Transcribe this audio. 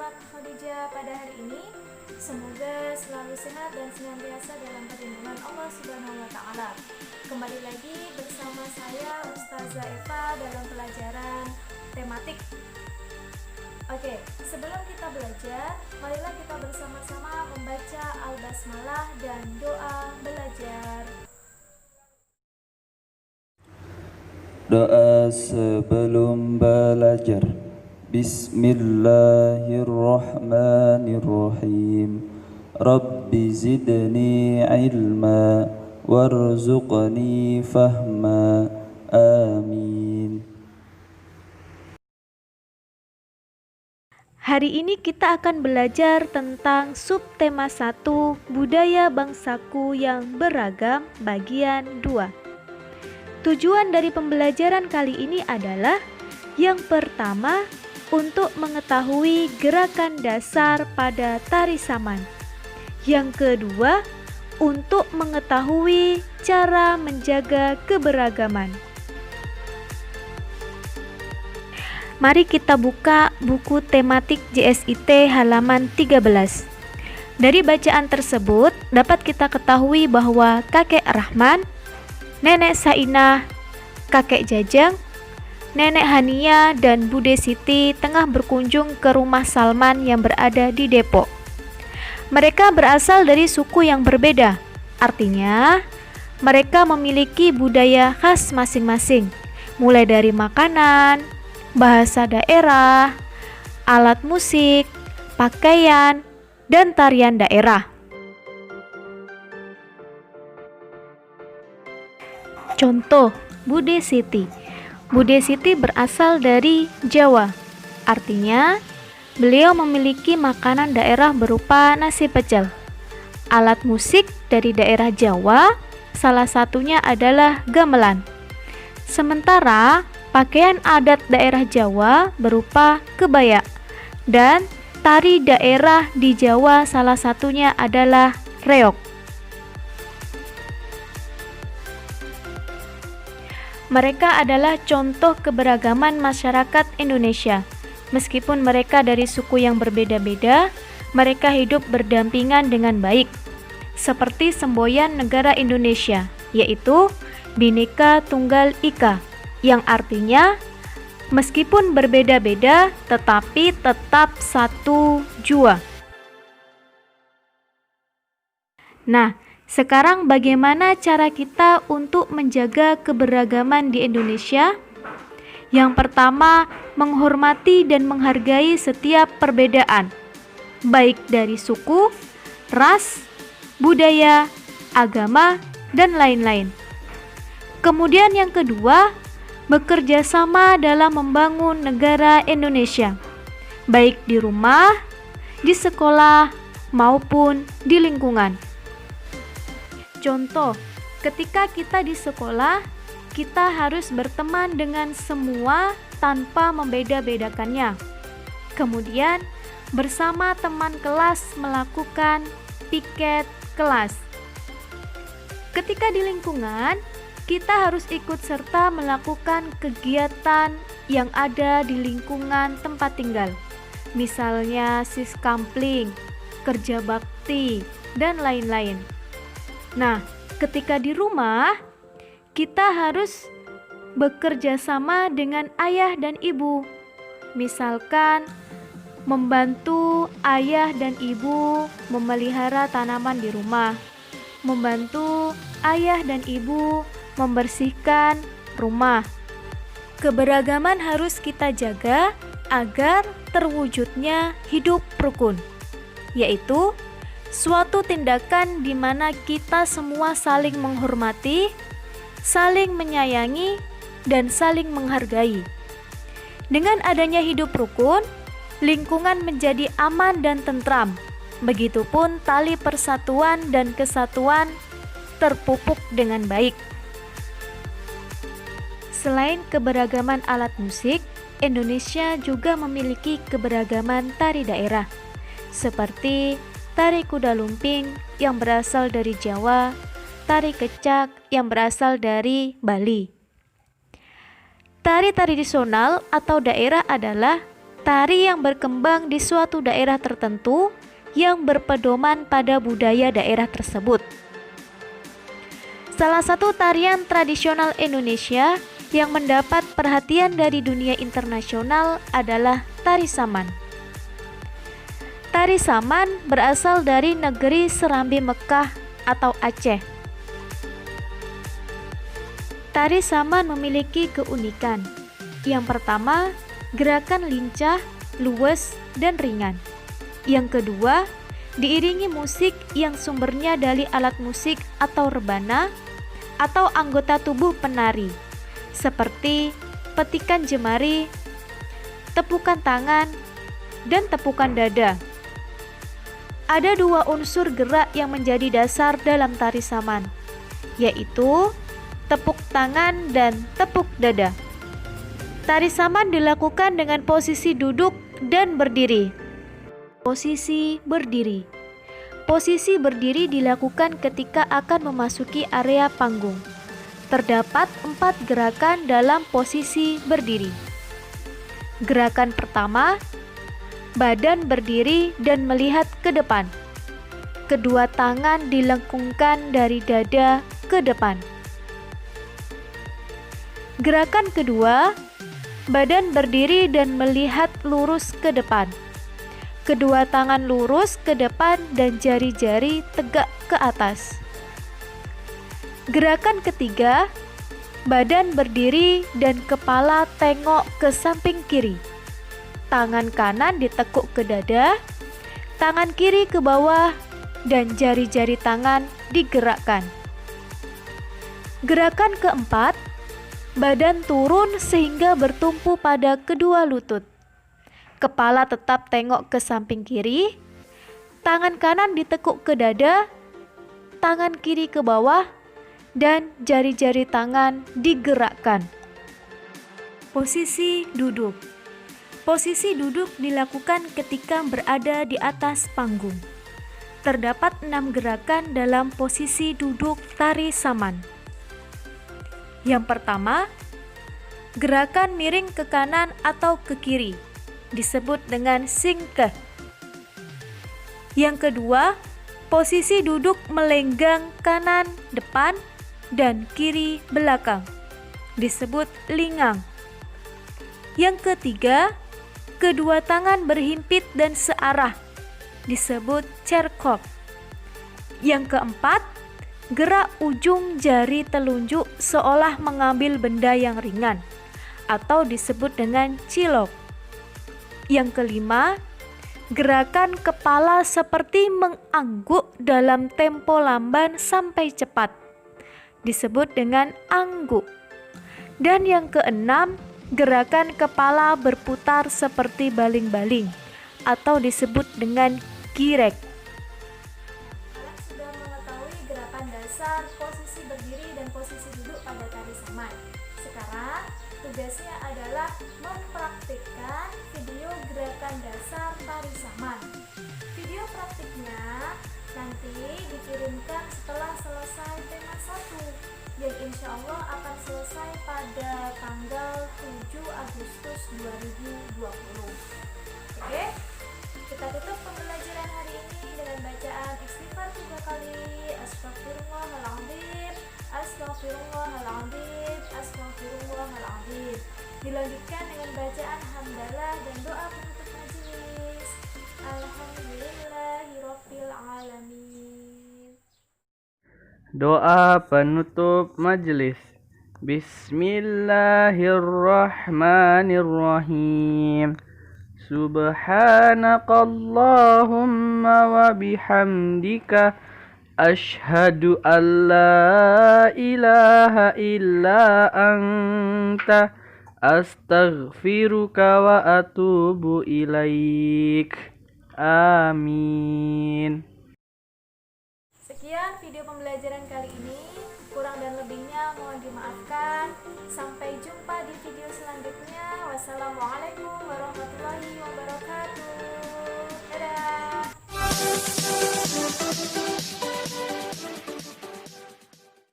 sahabat Khadijah pada hari ini. Semoga selalu sehat dan senantiasa dalam perlindungan Allah Subhanahu wa taala. Kembali lagi bersama saya Ustazah Eva dalam pelajaran tematik. Oke, sebelum kita belajar, marilah kita bersama-sama membaca Al-Basmalah dan doa belajar. Doa sebelum belajar. Bismillahirrahmanirrahim. Rabbi zidni ilma warzuqni fahma. Amin. Hari ini kita akan belajar tentang subtema 1 Budaya Bangsaku yang Beragam bagian 2. Tujuan dari pembelajaran kali ini adalah yang pertama, untuk mengetahui gerakan dasar pada tari saman. Yang kedua, untuk mengetahui cara menjaga keberagaman. Mari kita buka buku tematik JSIT halaman 13. Dari bacaan tersebut dapat kita ketahui bahwa kakek Rahman, nenek Sainah, kakek Jajang, nenek Hania, dan Bude Siti tengah berkunjung ke rumah Salman yang berada di Depok. Mereka berasal dari suku yang berbeda, artinya mereka memiliki budaya khas masing-masing, mulai dari makanan, bahasa daerah, alat musik, pakaian, dan tarian daerah. Contoh, Bude Siti. Bude Siti berasal dari Jawa, artinya beliau memiliki makanan daerah berupa nasi pecel. Alat musik dari daerah Jawa, salah satunya adalah gamelan. Sementara pakaian adat daerah Jawa berupa kebaya, dan tari daerah di Jawa salah satunya adalah reog. Mereka adalah contoh keberagaman masyarakat Indonesia. Meskipun mereka dari suku yang berbeda-beda, mereka hidup berdampingan dengan baik. Seperti semboyan negara Indonesia, yaitu Bhinneka Tunggal Ika, yang artinya meskipun berbeda-beda tetapi tetap satu jua. Nah, sekarang bagaimana cara kita untuk menjaga keberagaman di Indonesia? Yang pertama, menghormati dan menghargai setiap perbedaan, baik dari suku, ras, budaya, agama, dan lain-lain. Kemudian yang kedua, bekerja sama dalam membangun negara Indonesia, baik di rumah, di sekolah, maupun di lingkungan. Contoh, ketika kita di sekolah, kita harus berteman dengan semua tanpa membeda-bedakannya. Kemudian, bersama teman kelas melakukan piket kelas. Ketika di lingkungan, kita harus ikut serta melakukan kegiatan yang ada di lingkungan tempat tinggal. Misalnya siskampling, kerja bakti, dan lain-lain. Nah, ketika di rumah, kita harus bekerja sama dengan ayah dan ibu. Misalkan, membantu ayah dan ibu memelihara tanaman di rumah, membantu ayah dan ibu membersihkan rumah. Keberagaman harus kita jaga agar terwujudnya hidup rukun, yaitu suatu tindakan di mana kita semua saling menghormati, saling menyayangi, dan saling menghargai. Dengan adanya hidup rukun, lingkungan menjadi aman dan tentram. Begitupun tali persatuan dan kesatuan terpupuk dengan baik. Selain keberagaman alat musik, Indonesia juga memiliki keberagaman tari daerah, seperti tari kuda lumping yang berasal dari Jawa, tari kecak yang berasal dari Bali. Tari tradisional atau daerah adalah tari yang berkembang di suatu daerah tertentu yang berpedoman pada budaya daerah tersebut. Salah satu tarian tradisional Indonesia yang mendapat perhatian dari dunia internasional adalah tari Saman. Tari Saman berasal dari negeri Serambi Mekah atau Aceh. Tari Saman memiliki keunikan. Yang pertama, gerakan lincah, luwes, dan ringan. Yang kedua, diiringi musik yang sumbernya dari alat musik atau rebana atau anggota tubuh penari, seperti petikan jemari, tepukan tangan, dan tepukan dada. Ada dua unsur gerak yang menjadi dasar dalam tari Saman, yaitu tepuk tangan dan tepuk dada. Tari Saman dilakukan dengan posisi duduk dan berdiri. Posisi berdiri. Posisi berdiri dilakukan ketika akan memasuki area panggung. Terdapat 4 gerakan dalam posisi berdiri. Gerakan pertama, badan berdiri dan melihat ke depan. Kedua tangan dilengkungkan dari dada ke depan. Gerakan kedua, badan berdiri dan melihat lurus ke depan. Kedua tangan lurus ke depan dan jari-jari tegak ke atas. Gerakan ketiga, badan berdiri dan kepala tengok ke samping kiri. Tangan kanan ditekuk ke dada, tangan kiri ke bawah, dan jari-jari tangan digerakkan. Gerakan keempat, badan turun sehingga bertumpu pada kedua lutut. Kepala tetap tengok ke samping kiri, tangan kanan ditekuk ke dada, tangan kiri ke bawah, dan jari-jari tangan digerakkan. Posisi duduk. Posisi duduk dilakukan ketika berada di atas panggung. Terdapat 6 gerakan dalam posisi duduk tari Saman. Yang pertama, gerakan miring ke kanan atau ke kiri, disebut dengan singkeh. Yang kedua, posisi duduk melenggang kanan depan dan kiri belakang, disebut lingang. Yang ketiga, kedua tangan berhimpit dan searah, disebut cerkop. Yang keempat, gerak ujung jari telunjuk seolah mengambil benda yang ringan atau disebut dengan cilok. Yang kelima, gerakan kepala seperti mengangguk dalam tempo lamban sampai cepat, disebut dengan angguk. Dan yang keenam, gerakan kepala berputar seperti baling-baling atau disebut dengan girek. Kalian sudah mengetahui gerakan dasar, posisi berdiri, dan posisi duduk pada tari Saman. Sekarang tugasnya adalah mempraktikkan video gerakan dasar tari Saman. Video praktiknya nanti dikirimkan setelah selesai tema 1 yang insya Allah akan selesai pada tanggal 7 Agustus 2020. Oke, kita tutup pembelajaran hari ini dengan bacaan istighfar 3 kali. Astagfirullahaladzim, astagfirullahaladzim, astagfirullahaladzim. Dilanjutkan dengan bacaan hamdalah dan doa penutup majelis. Alhamdulillahirabbil alamin. Doa penutup majelis. Bismillahirrahmanirrahim. Subhanakallahumma wa bihamdika ashhadu an la ilaha illa anta astaghfiruka wa atubu ilaik. Amin. Sekian video pembelajaran kali ini. Kurang dan lebihnya mohon dimaafkan. Sampai jumpa di video selanjutnya. Wassalamualaikum warahmatullahi wabarakatuh. Dadah.